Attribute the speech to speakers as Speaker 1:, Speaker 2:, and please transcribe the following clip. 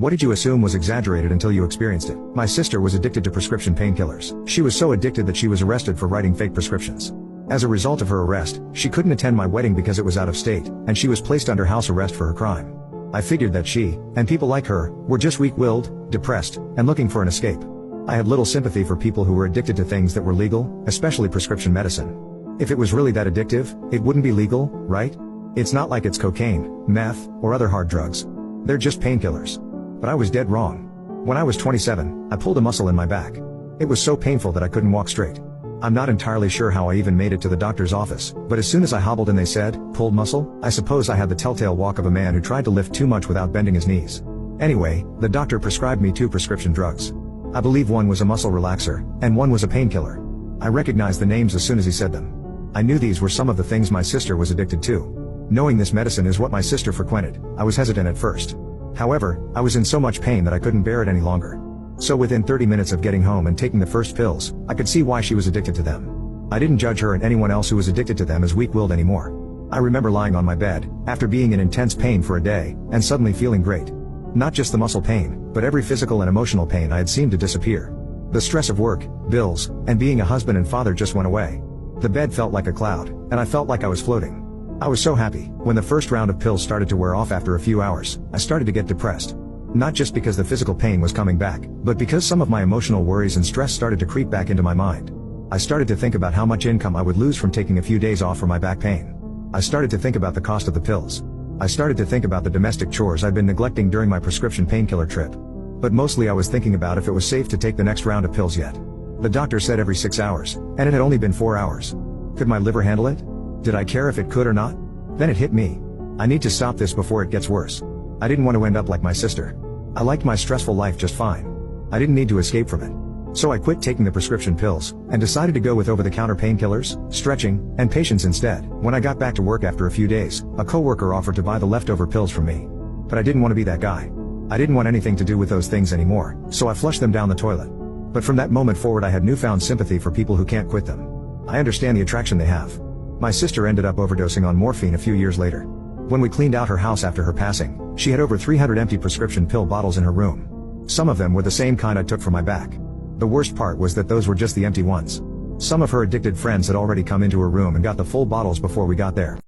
Speaker 1: What did you assume was exaggerated until you experienced it? My sister was addicted to prescription painkillers. She was so addicted that she was arrested for writing fake prescriptions. As a result of her arrest, she couldn't attend my wedding because it was out of state, and she was placed under house arrest for her crime. I figured that she, and people like her, were just weak-willed, depressed, and looking for an escape. I had little sympathy for people who were addicted to things that were legal, especially prescription medicine. If it was really that addictive, it wouldn't be legal, right? It's not like it's cocaine, meth, or other hard drugs. They're just painkillers. But I was dead wrong. When I was 27, I pulled a muscle in my back. It was so painful that I couldn't walk straight. I'm not entirely sure how I even made it to the doctor's office, but as soon as I hobbled and they said, "Pulled muscle," I suppose I had the telltale walk of a man who tried to lift too much without bending his knees. Anyway, the doctor prescribed me 2 prescription drugs. I believe one was a muscle relaxer, and one was a painkiller. I recognized the names as soon as he said them. I knew these were some of the things my sister was addicted to. Knowing this medicine is what my sister frequented, I was hesitant at first. However, I was in so much pain that I couldn't bear it any longer. So within 30 minutes of getting home and taking the first pills, I could see why she was addicted to them. I didn't judge her and anyone else who was addicted to them as weak-willed anymore. I remember lying on my bed, after being in intense pain for a day, and suddenly feeling great. Not just the muscle pain, but every physical and emotional pain I had seemed to disappear. The stress of work, bills, and being a husband and father just went away. The bed felt like a cloud, and I felt like I was floating. I was so happy. When the first round of pills started to wear off after a few hours, I started to get depressed. Not just because the physical pain was coming back, but because some of my emotional worries and stress started to creep back into my mind. I started to think about how much income I would lose from taking a few days off for my back pain. I started to think about the cost of the pills. I started to think about the domestic chores I'd been neglecting during my prescription painkiller trip. But mostly I was thinking about if it was safe to take the next round of pills yet. The doctor said every 6 hours, and it had only been 4 hours. Could my liver handle it? Did I care if it could or not? Then it hit me. I need to stop this before it gets worse. I didn't want to end up like my sister. I liked my stressful life just fine. I didn't need to escape from it. So I quit taking the prescription pills, and decided to go with over-the-counter painkillers, stretching, and patience instead. When I got back to work after a few days, a coworker offered to buy the leftover pills from me. But I didn't want to be that guy. I didn't want anything to do with those things anymore, so I flushed them down the toilet. But from that moment forward I had newfound sympathy for people who can't quit them. I understand the attraction they have. My sister ended up overdosing on morphine a few years later. When we cleaned out her house after her passing, she had over 300 empty prescription pill bottles in her room. Some of them were the same kind I took for my back. The worst part was that those were just the empty ones. Some of her addicted friends had already come into her room and got the full bottles before we got there.